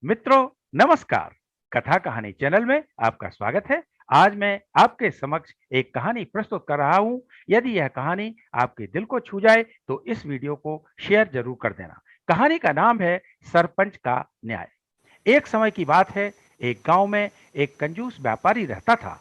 मित्रों, नमस्कार। कथा कहानी चैनल में आपका स्वागत है। आज मैं आपके समक्ष एक कहानी प्रस्तुत कर रहा हूं। यदि यह कहानी आपके दिल को छू जाए तो इस वीडियो को शेयर जरूर कर देना। कहानी का नाम है सरपंच का न्याय। एक समय की बात है। एक गांव में एक कंजूस व्यापारी रहता था।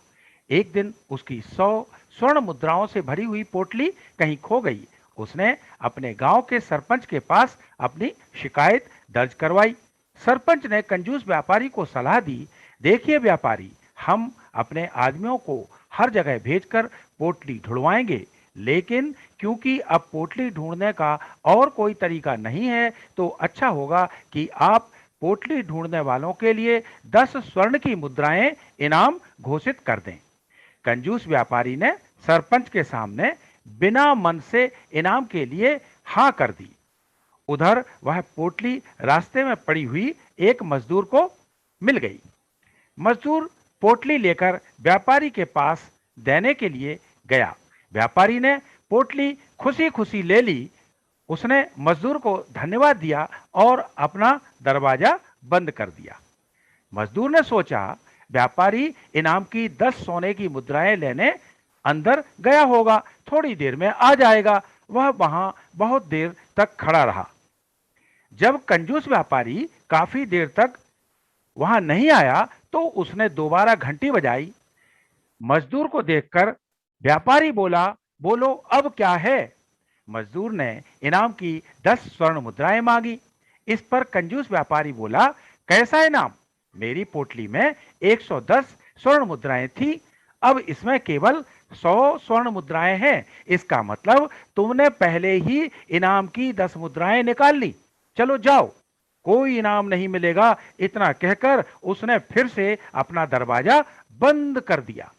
एक दिन उसकी 100 स्वर्ण मुद्राओं से भरी हुई पोटली कहीं खो गई। उसने अपने गांव के सरपंच के पास अपनी शिकायत दर्ज करवाई। सरपंच ने कंजूस व्यापारी को सलाह दी, देखिए व्यापारी, हम अपने आदमियों को हर जगह भेजकर पोटली ढूंढवाएंगे, लेकिन क्योंकि अब पोटली ढूंढने का और कोई तरीका नहीं है, तो अच्छा होगा कि आप पोटली ढूंढने वालों के लिए 10 स्वर्ण की मुद्राएं इनाम घोषित कर दें। कंजूस व्यापारी ने सरपंच के सामने बिना मन से इनाम के लिए हां कर दी। उधर वह पोटली रास्ते में पड़ी हुई एक मजदूर को मिल गई। मजदूर पोटली लेकर व्यापारी के पास देने के लिए गया। व्यापारी ने पोटली खुशी खुशी ले ली। उसने मजदूर को धन्यवाद दिया और अपना दरवाजा बंद कर दिया। मजदूर ने सोचा, व्यापारी इनाम की 10 सोने की मुद्राएं लेने अंदर गया होगा, थोड़ी देर में आ जाएगा। वह वहां बहुत देर तक खड़ा रहा। जब कंजूस व्यापारी काफी देर तक वहां नहीं आया तो उसने दोबारा घंटी बजाई। मजदूर को देखकर व्यापारी बोला, बोलो अब क्या है। मजदूर ने इनाम की 10 स्वर्ण मुद्राएं मांगी। इस पर कंजूस व्यापारी बोला, कैसा इनाम? मेरी पोटली में 110 स्वर्ण मुद्राएं थी, अब इसमें केवल 100 स्वर्ण मुद्राएं हैं। इसका मतलब तुमने पहले ही इनाम की 10 मुद्राएं निकाल ली। चलो जाओ, कोई इनाम नहीं मिलेगा। इतना कहकर उसने फिर से अपना दरवाजा बंद कर दिया।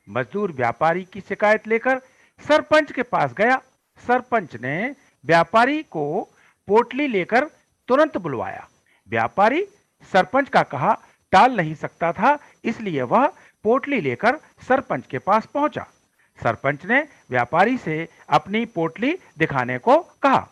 मजदूर व्यापारी की शिकायत लेकर सरपंच के पास गया। सरपंच ने व्यापारी को पोटली लेकर तुरंत बुलवाया। व्यापारी सरपंच का कहा टाल नहीं सकता था, इसलिए वह पोटली लेकर सरपंच के पास पहुंचा। सरपंच ने व्यापारी से अपनी पोटली दिखाने को कहा।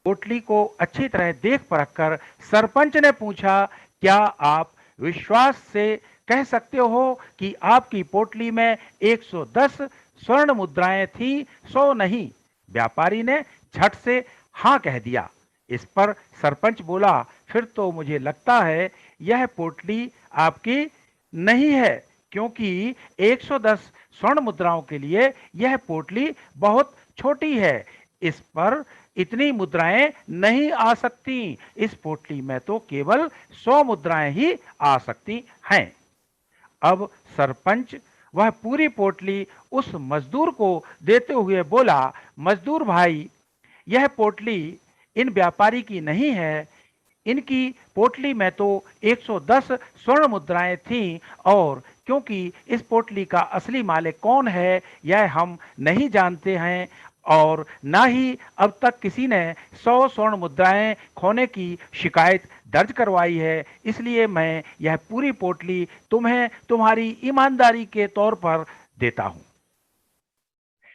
पोटली को अच्छी तरह देख परख कर सरपंच ने पूछा, क्या आप विश्वास से कह सकते हो कि आपकी पोटली में 110 स्वर्ण मुद्राएं थी, 100 नहीं? व्यापारी ने झट से हां कह दिया। इस पर सरपंच बोला, फिर तो मुझे लगता है यह पोटली आपकी नहीं है, क्योंकि 110 स्वर्ण मुद्राओं के लिए यह पोटली बहुत छोटी है। इस पर इतनी मुद्राएं नहीं आ सकती। इस पोटली में तो केवल 100 मुद्राएं ही आ सकती हैं। अब सरपंच वह पूरी पोटली उस मजदूर को देते हुए बोला, मजदूर भाई, यह पोटली इन व्यापारी की नहीं है। इनकी पोटली में तो 110 स्वर्ण मुद्राएं थीं, और क्योंकि इस पोटली का असली मालिक कौन है यह हम नहीं जानते हैं, और ना ही अब तक किसी ने 100 स्वर्ण मुद्राएं खोने की शिकायत दर्ज करवाई है, इसलिए मैं यह पूरी पोटली तुम्हें तुम्हारी ईमानदारी के तौर पर देता हूं।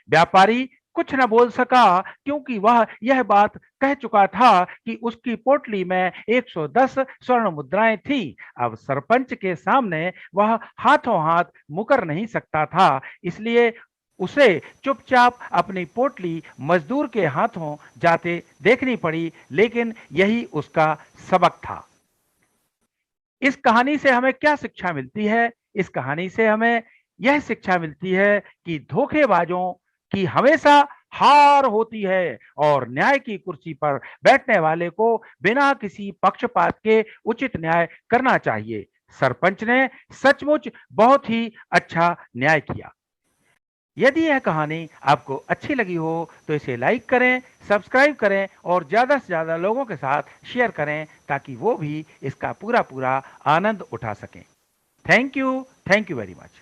व्यापारी कुछ न बोल सका, क्योंकि वह यह बात कह चुका था कि उसकी पोटली में 110 स्वर्ण मुद्राएं थी। अब सरपंच के सामने वह हाथों हाथ मुकर नहीं सकता था, इसलिए उसे चुपचाप अपनी पोटली मजदूर के हाथों जाते देखनी पड़ी। लेकिन यही उसका सबक था। इस कहानी से हमें क्या शिक्षा मिलती है? इस कहानी से हमें यह शिक्षा मिलती है कि धोखेबाजों की हमेशा हार होती है, और न्याय की कुर्सी पर बैठने वाले को बिना किसी पक्षपात के उचित न्याय करना चाहिए। सरपंच ने सचमुच बहुत ही अच्छा न्याय किया। यदि यह कहानी आपको अच्छी लगी हो तो इसे लाइक करें, सब्सक्राइब करें और ज़्यादा से ज़्यादा लोगों के साथ शेयर करें, ताकि वो भी इसका पूरा पूरा आनंद उठा सकें। Thank you very much.